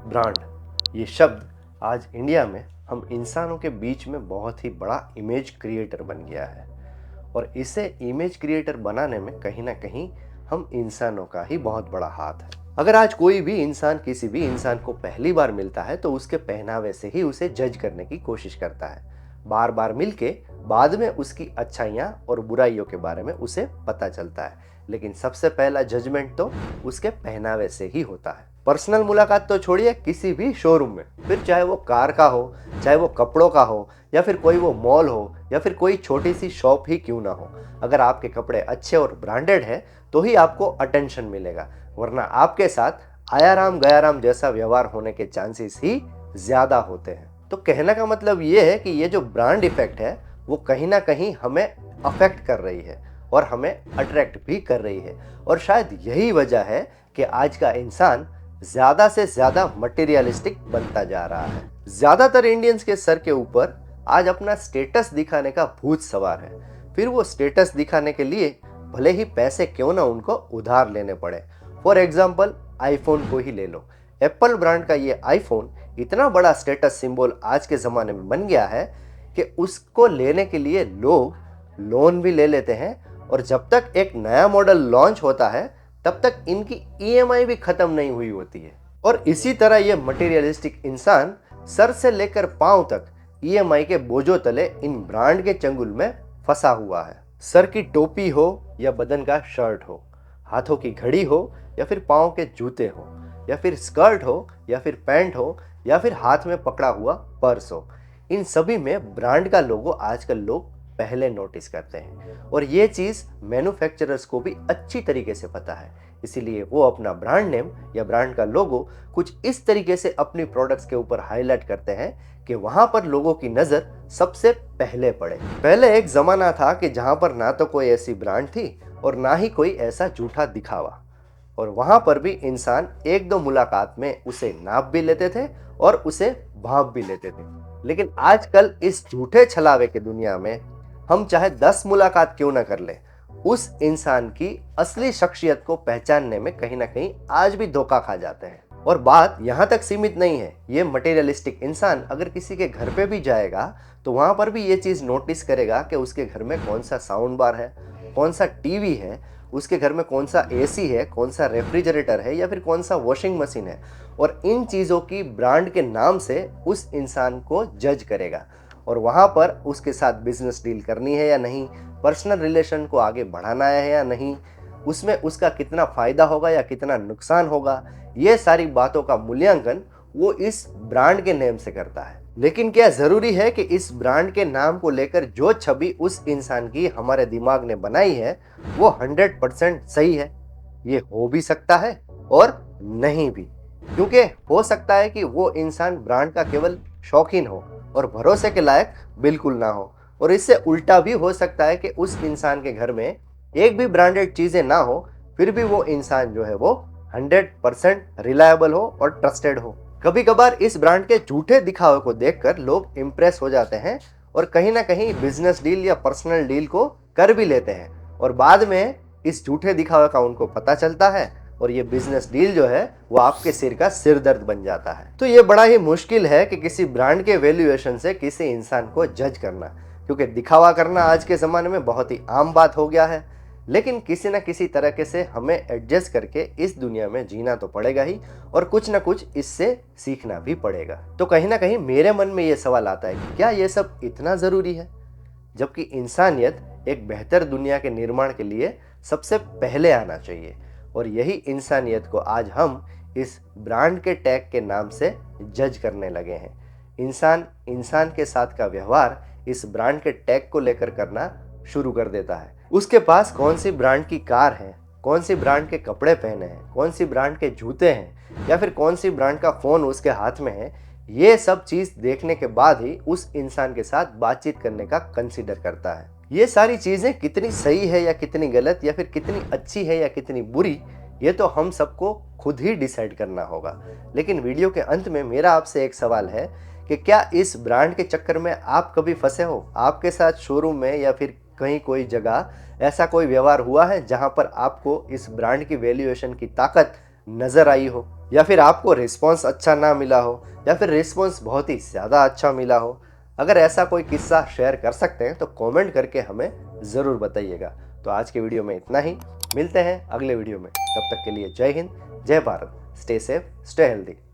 Brand ये शब्द आज इंडिया में हम इंसानों के बीच में बहुत ही बड़ा इमेज क्रिएटर बन गया है और इसे इमेज क्रिएटर बनाने में कहीं ना कहीं हम इंसानों का ही बहुत बड़ा हाथ है। अगर आज कोई भी इंसान किसी भी इंसान को पहली बार मिलता है तो उसके पहनावे से ही उसे जज करने की कोशिश करता है। बार बार मिलके बाद में उसकी अच्छाइयाँ और बुराइयों के बारे में उसे पता चलता है, लेकिन सबसे पहला जजमेंट तो उसके पहनावे से ही होता है। पर्सनल मुलाकात तो छोड़िए, किसी भी शोरूम में, फिर चाहे वो कार का हो, चाहे वो कपड़ों का हो, या फिर कोई वो मॉल हो, या फिर कोई छोटी सी शॉप ही क्यों ना हो, अगर आपके कपड़े अच्छे और ब्रांडेड है तो ही आपको अटेंशन मिलेगा, वरना आपके साथ आयाराम गयाराम जैसा व्यवहार होने के चांसेस ही ज्यादा होते हैं। तो कहने का मतलब ये है कि ये जो ब्रांड इफेक्ट है वो कहीं ना कहीं हमें अफेक्ट कर रही है और हमें अट्रैक्ट भी कर रही है, और शायद यही वजह है कि आज का इंसान ज्यादा से ज्यादा मटेरियलिस्टिक बनता जा रहा है। ज्यादातर इंडियंस के सर के ऊपर आज अपना स्टेटस दिखाने का भूत सवार है, फिर वो स्टेटस दिखाने के लिए भले ही पैसे क्यों ना उनको उधार लेने पड़े। फॉर एग्जाम्पल आईफोन को ही ले लो। एप्पल ब्रांड का ये आईफोन इतना बड़ा स्टेटस सिंबल आज के ज़माने में बन गया है कि उसको लेने के लिए लोग लोन भी ले लेते हैं, और जब तक एक नया मॉडल लॉन्च होता है तब तक इनकी ईएमआई भी खत्म नहीं हुई होती है। और इसी तरह ये मटेरियलिस्टिक इंसान सर से लेकर पांव तक ईएमआई के बोझों तले इन ब्रांड के चंगुल में फंसा हुआ है। सर की टोपी हो या बदन का शर्ट हो, हाथों की घड़ी हो या फिर पाँव के जूते हो, या फिर स्कर्ट हो या फिर पैंट हो, या फिर हाथ में पकड़ा हुआ पर्स हो, इन सभी में ब्रांड का लोगो आजकल लोग पहले नोटिस करते हैं, और ये चीज़ मैन्युफैक्चरर्स को भी अच्छी तरीके से पता है। इसीलिए वो अपना ब्रांड नेम या ब्रांड का लोगो कुछ इस तरीके से अपनी प्रोडक्ट्स के ऊपर हाईलाइट करते हैं कि वहां पर लोगों की नज़र सबसे पहले पड़े। पहले एक ज़माना था कि जहां पर ना तो कोई ऐसी ब्रांड थी और ना ही कोई ऐसा झूठा दिखावा, और वहां पर भी इंसान एक दो मुलाकात में उसे नाप भी लेते थे और उसे भाप भी लेते थे। लेकिन आजकल इस झूठे छलावे की दुनिया में हम चाहे 10 मुलाकात क्यों ना कर ले, उस इंसान की असली शख्सियत को पहचानने में कहीं ना कहीं आज भी धोखा खा जाते हैं। और बात यहाँ तक सीमित नहीं है, ये मटेरियलिस्टिक इंसान अगर किसी के घर पे भी जाएगा तो वहाँ पर भी ये चीज़ नोटिस करेगा कि उसके घर में कौन सा साउंड बार है, कौन सा टीवी है, उसके घर में कौन सा एसी है, कौन सा रेफ्रिजरेटर है, या फिर कौन सा वॉशिंग मशीन है, और इन चीज़ों की ब्रांड के नाम से उस इंसान को जज करेगा। और वहाँ पर उसके साथ बिजनेस डील करनी है या नहीं, पर्सनल रिलेशन को आगे बढ़ाना है या नहीं, उसमें उसका कितना फ़ायदा होगा या कितना नुकसान होगा, ये सारी बातों का मूल्यांकन वो इस ब्रांड के नेम से करता है। लेकिन क्या ज़रूरी है कि इस ब्रांड के नाम को लेकर जो छवि उस इंसान की हमारे दिमाग ने बनाई है वो 100% सही है? ये हो भी सकता है और नहीं भी, क्योंकि हो सकता है कि वो इंसान ब्रांड का केवल शौकीन हो और भरोसे के लायक बिल्कुल ना हो, और इससे उल्टा भी हो सकता है कि उस इंसान के घर में एक भी ब्रांडेड चीज़ें ना हो, फिर भी वो इंसान जो है वो 100% रिलायबल हो और ट्रस्टेड हो। कभी कभार इस ब्रांड के झूठे दिखावे को देखकर लोग इम्प्रेस हो जाते हैं और कहीं ना कहीं बिजनेस डील या पर्सनल डील को कर भी लेते हैं, और बाद में इस झूठे दिखावे का उनको पता चलता है और ये बिजनेस डील जो है वो आपके सिर का सिर दर्द बन जाता है। तो ये बड़ा ही मुश्किल है कि किसी ब्रांड के वैल्यूएशन से किसी इंसान को जज करना, क्योंकि दिखावा करना आज के ज़माने में बहुत ही आम बात हो गया है। लेकिन किसी न किसी तरीके से हमें एडजस्ट करके इस दुनिया में जीना तो पड़ेगा ही, और कुछ न कुछ इससे सीखना भी पड़ेगा। तो कहीं ना कहीं मेरे मन में ये सवाल आता है कि क्या ये सब इतना ज़रूरी है, जबकि इंसानियत एक बेहतर दुनिया के निर्माण के लिए सबसे पहले आना चाहिए, और यही इंसानियत को आज हम इस ब्रांड के टैग के नाम से जज करने लगे हैं। इंसान इंसान के साथ का व्यवहार इस ब्रांड के टैग को लेकर करना शुरू कर देता है। उसके पास कौन सी ब्रांड की कार है, कौन सी ब्रांड के कपड़े पहने हैं, कौन सी ब्रांड के जूते हैं, या फिर कौन सी ब्रांड का फ़ोन उसके हाथ में है, ये सब चीज़ देखने के बाद ही उस इंसान के साथ बातचीत करने का कंसीडर करता है। ये सारी चीज़ें कितनी सही है या कितनी गलत, या फिर कितनी अच्छी है या कितनी बुरी, ये तो हम सबको खुद ही डिसाइड करना होगा। लेकिन वीडियो के अंत में मेरा आपसे एक सवाल है कि क्या इस ब्रांड के चक्कर में आप कभी फंसे हो? आपके साथ शोरूम में या फिर कहीं कोई जगह ऐसा कोई व्यवहार हुआ है जहां पर आपको इस ब्रांड की वैल्यूएशन की ताकत नजर आई हो? या फिर आपको रिस्पॉन्स अच्छा ना मिला हो, या फिर रिस्पॉन्स बहुत ही ज़्यादा अच्छा मिला हो। अगर ऐसा कोई किस्सा शेयर कर सकते हैं तो कमेंट करके हमें ज़रूर बताइएगा। तो आज के वीडियो में इतना ही, मिलते हैं अगले वीडियो में। तब तक के लिए जय हिंद, जय Bharat, stay safe, stay healthy.